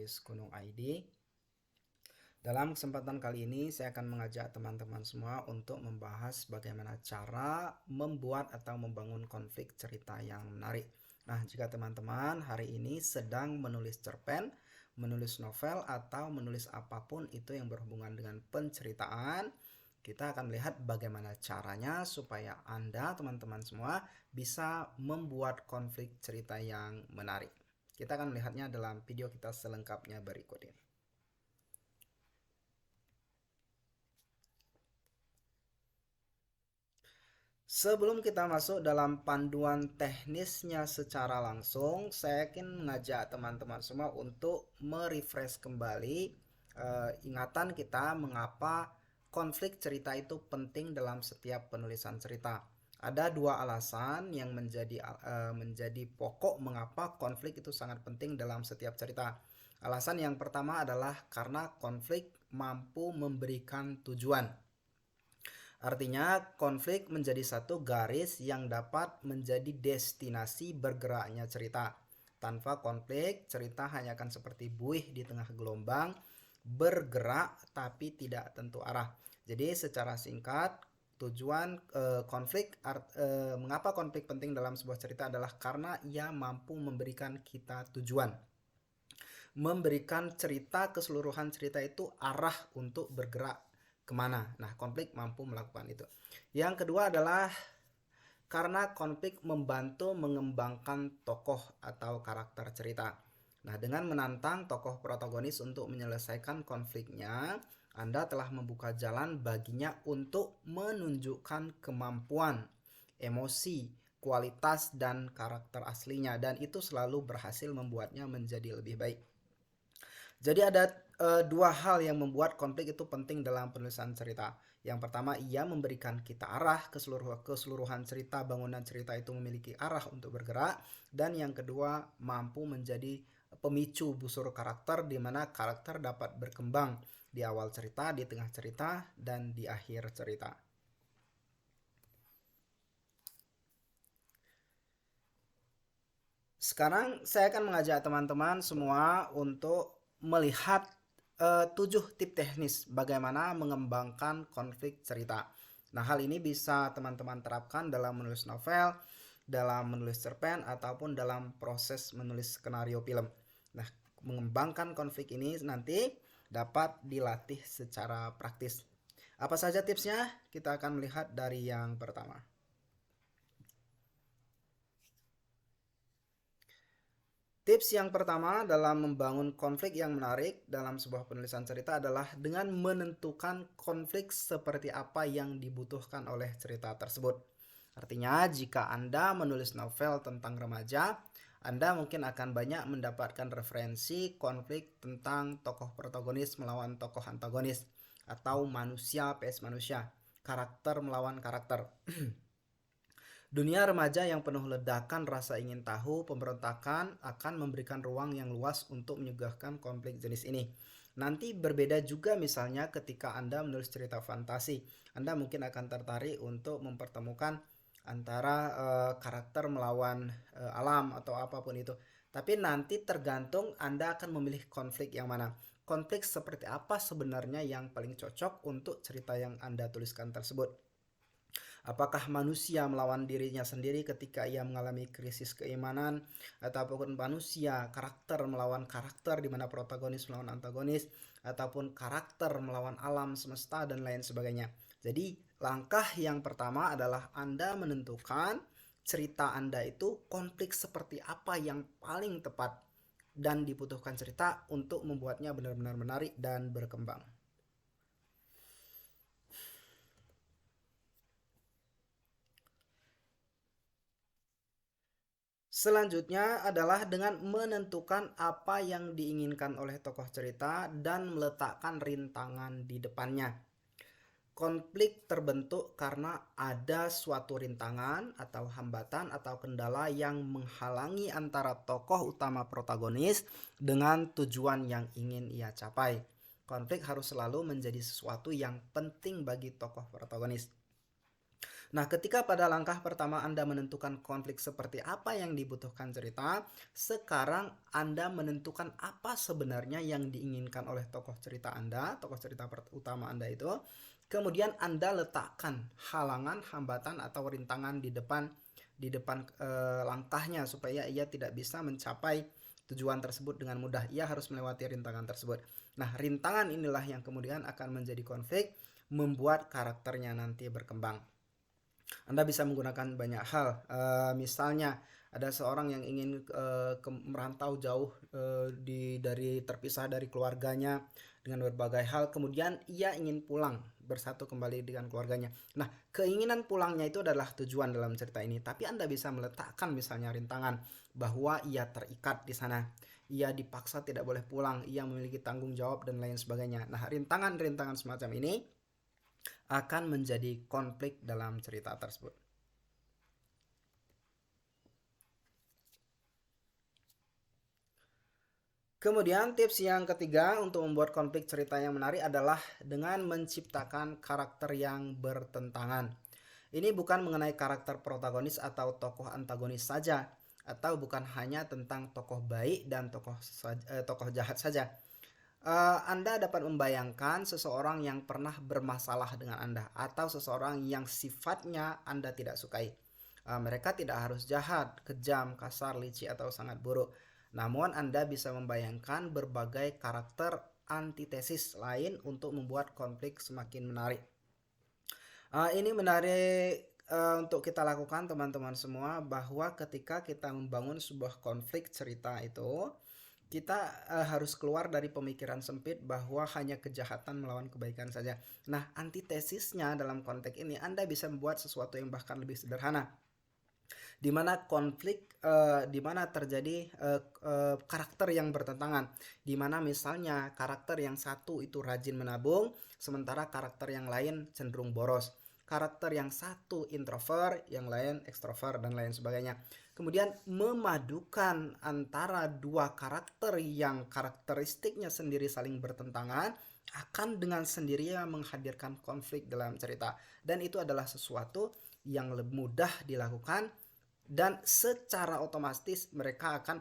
Tulis Gunung ID. Dalam kesempatan kali ini saya akan mengajak teman-teman semua untuk membahas bagaimana cara membuat atau membangun konflik cerita yang menarik. Nah, jika teman-teman hari ini sedang menulis cerpen, menulis novel, atau menulis apapun itu yang berhubungan dengan penceritaan, kita akan melihat bagaimana caranya supaya Anda, teman-teman semua, bisa membuat konflik cerita yang menarik. Kita akan melihatnya dalam video kita selengkapnya berikut ini. Sebelum kita masuk dalam panduan teknisnya secara langsung, saya ingin mengajak teman-teman semua untuk merefresh kembali ingatan kita mengapa konflik cerita itu penting dalam setiap penulisan cerita. Ada dua alasan yang menjadi pokok mengapa konflik itu sangat penting dalam setiap cerita. Alasan yang pertama adalah karena konflik mampu memberikan tujuan. Artinya, konflik menjadi satu garis yang dapat menjadi destinasi bergeraknya cerita. Tanpa konflik, cerita hanya akan seperti buih di tengah gelombang, bergerak tapi tidak tentu arah. Jadi, secara singkat, tujuan mengapa konflik penting dalam sebuah cerita adalah karena ia mampu memberikan kita tujuan. Memberikan cerita, keseluruhan cerita itu arah untuk bergerak kemana. Nah, konflik mampu melakukan itu. Yang kedua adalah karena konflik membantu mengembangkan tokoh atau karakter cerita. Nah, dengan menantang tokoh protagonis untuk menyelesaikan konfliknya, Anda telah membuka jalan baginya untuk menunjukkan kemampuan, emosi, kualitas, dan karakter aslinya. Dan itu selalu berhasil membuatnya menjadi lebih baik. Jadi ada dua hal yang membuat konflik itu penting dalam penulisan cerita. Yang pertama, ia memberikan kita arah, keseluruhan cerita, bangunan cerita itu memiliki arah untuk bergerak. Dan yang kedua, mampu menjadi pemicu busur karakter di mana karakter dapat berkembang di awal cerita, di tengah cerita, dan di akhir cerita. Sekarang saya akan mengajak teman-teman semua untuk melihat 7 tip teknis bagaimana mengembangkan konflik cerita. Nah, hal ini bisa teman-teman terapkan dalam menulis novel, dalam menulis cerpen, ataupun dalam proses menulis skenario film. Nah, mengembangkan konflik ini nanti dapat dilatih secara praktis. Apa saja tipsnya? Kita akan melihat dari yang pertama. Tips yang pertama dalam membangun konflik yang menarik dalam sebuah penulisan cerita adalah dengan menentukan konflik seperti apa yang dibutuhkan oleh cerita tersebut. Artinya, jika Anda menulis novel tentang remaja, Anda mungkin akan banyak mendapatkan referensi konflik tentang tokoh protagonis melawan tokoh antagonis, atau manusia vs manusia, karakter melawan karakter. Dunia remaja yang penuh ledakan rasa ingin tahu, pemberontakan akan memberikan ruang yang luas untuk menyuguhkan konflik jenis ini. Nanti berbeda juga misalnya ketika Anda menulis cerita fantasi. Anda mungkin akan tertarik untuk mempertemukan antara karakter melawan alam atau apapun itu. Tapi nanti tergantung Anda akan memilih konflik yang mana. Konflik seperti apa sebenarnya yang paling cocok untuk cerita yang Anda tuliskan tersebut. Apakah manusia melawan dirinya sendiri ketika ia mengalami krisis keimanan, ataupun manusia karakter melawan karakter di mana protagonis melawan antagonis, ataupun karakter melawan alam semesta dan lain sebagainya. Jadi langkah yang pertama adalah Anda menentukan cerita Anda itu konflik seperti apa yang paling tepat dan dibutuhkan cerita untuk membuatnya benar-benar menarik dan berkembang. Selanjutnya adalah dengan menentukan apa yang diinginkan oleh tokoh cerita dan meletakkan rintangan di depannya. Konflik terbentuk karena ada suatu rintangan atau hambatan atau kendala yang menghalangi antara tokoh utama protagonis dengan tujuan yang ingin ia capai. Konflik harus selalu menjadi sesuatu yang penting bagi tokoh protagonis. Nah, ketika pada langkah pertama Anda menentukan konflik seperti apa yang dibutuhkan cerita, sekarang Anda menentukan apa sebenarnya yang diinginkan oleh tokoh cerita Anda, tokoh cerita utama Anda itu. Kemudian Anda letakkan halangan, hambatan atau rintangan di depan langkahnya supaya ia tidak bisa mencapai tujuan tersebut dengan mudah. Ia harus melewati rintangan tersebut. Nah, rintangan inilah yang kemudian akan menjadi konflik, membuat karakternya nanti berkembang. Anda bisa menggunakan banyak hal. Misalnya ada seorang yang ingin merantau jauh, dari terpisah dari keluarganya dengan berbagai hal. Kemudian ia ingin pulang bersatu kembali dengan keluarganya. Nah, keinginan pulangnya itu adalah tujuan dalam cerita ini. Tapi Anda bisa meletakkan misalnya rintangan bahwa ia terikat di sana. Ia dipaksa tidak boleh pulang, ia memiliki tanggung jawab dan lain sebagainya. Nah, rintangan-rintangan semacam ini akan menjadi konflik dalam cerita tersebut. Kemudian tips yang ketiga untuk membuat konflik cerita yang menarik adalah dengan menciptakan karakter yang bertentangan. Ini bukan mengenai karakter protagonis atau tokoh antagonis saja, atau bukan hanya tentang tokoh baik dan tokoh jahat saja. Anda dapat membayangkan seseorang yang pernah bermasalah dengan Anda atau seseorang yang sifatnya Anda tidak sukai. Mereka tidak harus jahat, kejam, kasar, licik atau sangat buruk. Namun Anda bisa membayangkan berbagai karakter antitesis lain untuk membuat konflik semakin menarik. Ini menarik untuk kita lakukan teman-teman semua, bahwa ketika kita membangun sebuah konflik cerita itu, kita harus keluar dari pemikiran sempit bahwa hanya kejahatan melawan kebaikan saja. Nah, antitesisnya dalam konteks ini Anda bisa membuat sesuatu yang bahkan lebih sederhana, di mana di mana terjadi karakter yang bertentangan, di mana misalnya karakter yang satu itu rajin menabung, sementara karakter yang lain cenderung boros. Karakter yang satu introvert, yang lain ekstrovert dan lain sebagainya. Kemudian memadukan antara dua karakter yang karakteristiknya sendiri saling bertentangan akan dengan sendirinya menghadirkan konflik dalam cerita. Dan itu adalah sesuatu yang lebih mudah dilakukan, dan secara otomatis mereka akan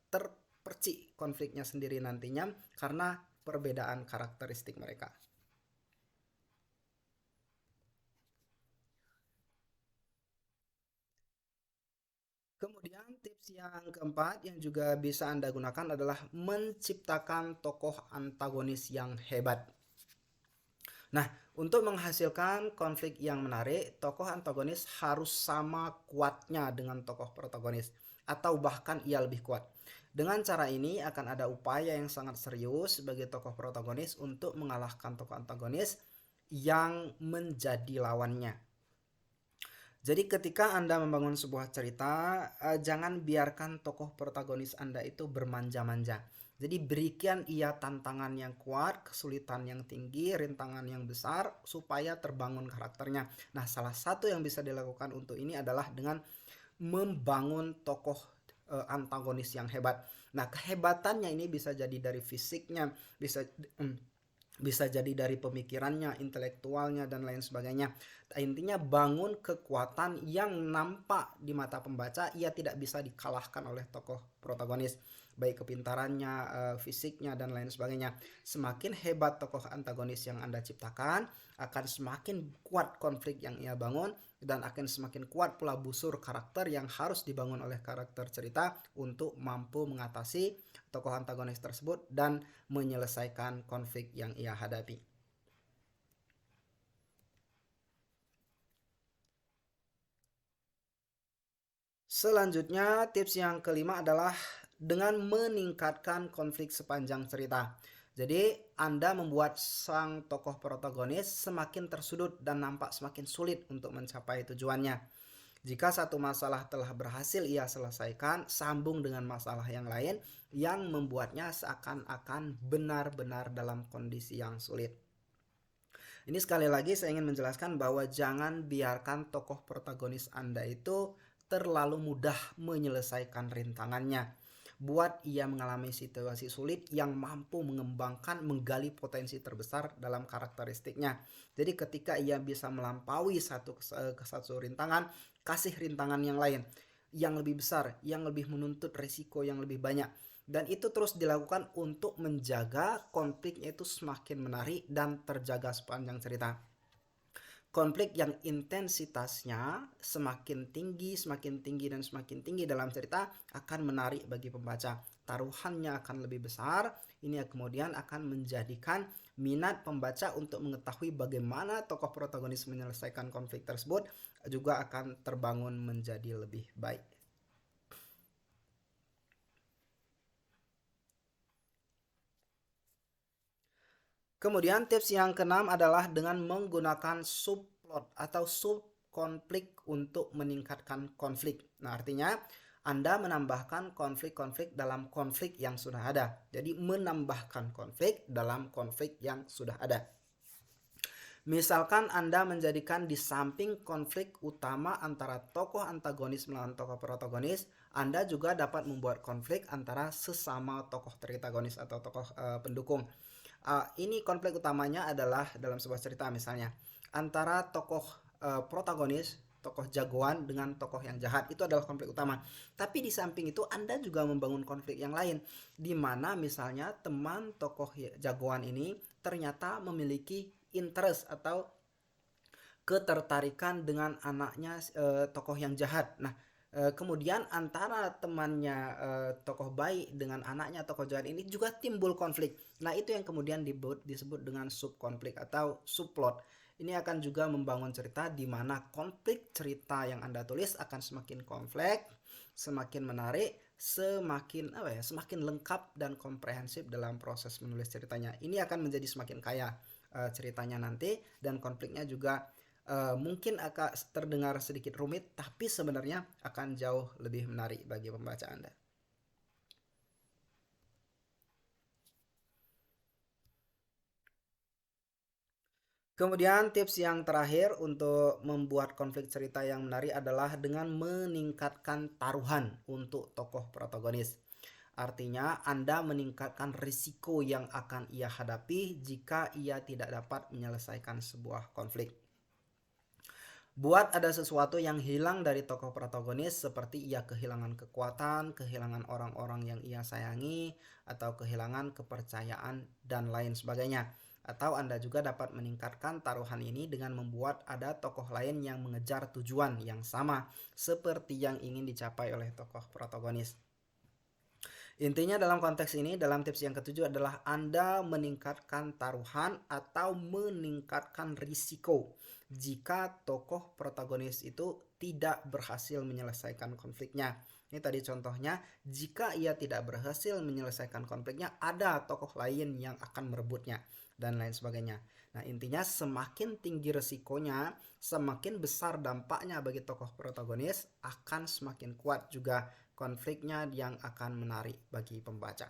terpercik konfliknya sendiri nantinya karena perbedaan karakteristik mereka. Kemudian tips yang keempat yang juga bisa Anda gunakan adalah menciptakan tokoh antagonis yang hebat. Nah, untuk menghasilkan konflik yang menarik, tokoh antagonis harus sama kuatnya dengan tokoh protagonis, atau bahkan ia lebih kuat. Dengan cara ini akan ada upaya yang sangat serius bagi tokoh protagonis untuk mengalahkan tokoh antagonis yang menjadi lawannya. Jadi ketika Anda membangun sebuah cerita, jangan biarkan tokoh protagonis Anda itu bermanja-manja. Jadi berikan ia tantangan yang kuat, kesulitan yang tinggi, rintangan yang besar supaya terbangun karakternya. Nah, salah satu yang bisa dilakukan untuk ini adalah dengan membangun tokoh antagonis yang hebat. Nah, kehebatannya ini bisa jadi dari fisiknya, bisa jadi dari pemikirannya, intelektualnya, dan lain sebagainya. Intinya bangun kekuatan yang nampak di mata pembaca ia tidak bisa dikalahkan oleh tokoh protagonis, baik kepintarannya, fisiknya, dan lain sebagainya. Semakin hebat tokoh antagonis yang Anda ciptakan, akan semakin kuat konflik yang ia bangun, dan akan semakin kuat pula busur karakter yang harus dibangun oleh karakter cerita untuk mampu mengatasi tokoh antagonis tersebut dan menyelesaikan konflik yang ia hadapi. Selanjutnya, tips yang kelima adalah dengan meningkatkan konflik sepanjang cerita. Jadi, Anda membuat sang tokoh protagonis semakin tersudut dan nampak semakin sulit untuk mencapai tujuannya. Jika satu masalah telah berhasil ia selesaikan, sambung dengan masalah yang lain yang membuatnya seakan-akan benar-benar dalam kondisi yang sulit. Ini sekali lagi saya ingin menjelaskan bahwa jangan biarkan tokoh protagonis Anda itu terlalu mudah menyelesaikan rintangannya. buat ia mengalami situasi sulit yang mampu mengembangkan, menggali potensi terbesar dalam karakteristiknya. Jadi ketika ia bisa melampaui satu rintangan, kasih rintangan yang lain, yang lebih besar, yang lebih menuntut risiko yang lebih banyak. Dan itu terus dilakukan untuk menjaga konfliknya itu semakin menarik dan terjaga sepanjang cerita. Konflik yang intensitasnya semakin tinggi dan semakin tinggi dalam cerita akan menarik bagi pembaca. Taruhannya akan lebih besar. Ini kemudian akan menjadikan minat pembaca untuk mengetahui bagaimana tokoh protagonis menyelesaikan konflik tersebut juga akan terbangun menjadi lebih baik. Kemudian tips yang keenam adalah dengan menggunakan subplot atau sub konflik untuk meningkatkan konflik. Nah, artinya Anda menambahkan konflik-konflik dalam konflik yang sudah ada. Jadi menambahkan konflik dalam konflik yang sudah ada. Misalkan Anda menjadikan di samping konflik utama antara tokoh antagonis melawan tokoh protagonis, Anda juga dapat membuat konflik antara sesama tokoh tritagonis atau tokoh pendukung. Ini konflik utamanya adalah dalam sebuah cerita misalnya antara tokoh protagonis, tokoh jagoan dengan tokoh yang jahat. Itu adalah konflik utama. Tapi di samping itu Anda juga membangun konflik yang lain, di mana misalnya teman tokoh jagoan ini ternyata memiliki interest atau ketertarikan dengan anaknya tokoh yang jahat. Nah, kemudian antara temannya tokoh baik dengan anaknya tokoh jahat ini juga timbul konflik. Nah, itu yang kemudian disebut dengan subkonflik atau subplot. Ini akan juga membangun cerita di mana konflik cerita yang Anda tulis akan semakin kompleks, semakin menarik, semakin lengkap dan komprehensif dalam proses menulis ceritanya. Ini akan menjadi semakin kaya ceritanya nanti, dan konfliknya juga mungkin akan terdengar sedikit rumit, tapi sebenarnya akan jauh lebih menarik bagi pembaca Anda. Kemudian tips yang terakhir untuk membuat konflik cerita yang menarik adalah dengan meningkatkan taruhan untuk tokoh protagonis. Artinya Anda meningkatkan risiko yang akan ia hadapi jika ia tidak dapat menyelesaikan sebuah konflik. Buat ada sesuatu yang hilang dari tokoh protagonis, seperti ia kehilangan kekuatan, kehilangan orang-orang yang ia sayangi, atau kehilangan kepercayaan dan lain sebagainya. Atau Anda juga dapat meningkatkan taruhan ini dengan membuat ada tokoh lain yang mengejar tujuan yang sama seperti yang ingin dicapai oleh tokoh protagonis. Intinya dalam konteks ini, dalam tips yang ketujuh adalah Anda meningkatkan taruhan atau meningkatkan risiko jika tokoh protagonis itu tidak berhasil menyelesaikan konfliknya. Ini tadi contohnya, jika ia tidak berhasil menyelesaikan konfliknya, ada tokoh lain yang akan merebutnya dan lain sebagainya. Nah, intinya semakin tinggi resikonya, semakin besar dampaknya bagi tokoh protagonis, akan semakin kuat juga konfliknya yang akan menarik bagi pembaca.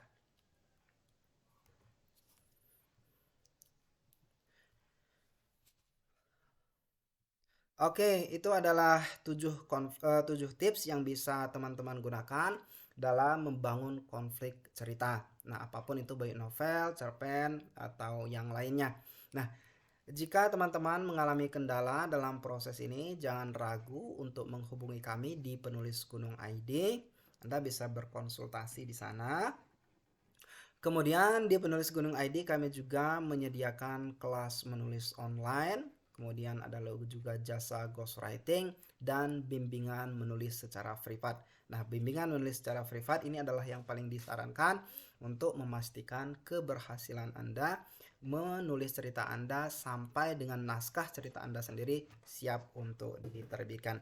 Oke, itu adalah 7 tips yang bisa teman-teman gunakan dalam membangun konflik cerita. Nah, apapun itu, baik novel, cerpen, atau yang lainnya. Nah, jika teman-teman mengalami kendala dalam proses ini, jangan ragu untuk menghubungi kami di Penulis Gunung ID. Anda bisa berkonsultasi di sana. Kemudian di Penulis Gunung ID kami juga menyediakan kelas menulis online. Kemudian ada juga jasa ghostwriting dan bimbingan menulis secara privat. Nah, bimbingan menulis secara privat ini adalah yang paling disarankan untuk memastikan keberhasilan Anda menulis cerita Anda sampai dengan naskah cerita Anda sendiri siap untuk diterbitkan.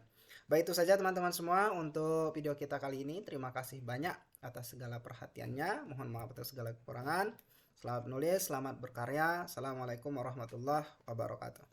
Baik, itu saja teman-teman semua untuk video kita kali ini. Terima kasih banyak atas segala perhatiannya. Mohon maaf atas segala kekurangan. Selamat menulis, selamat berkarya. Assalamualaikum warahmatullahi wabarakatuh.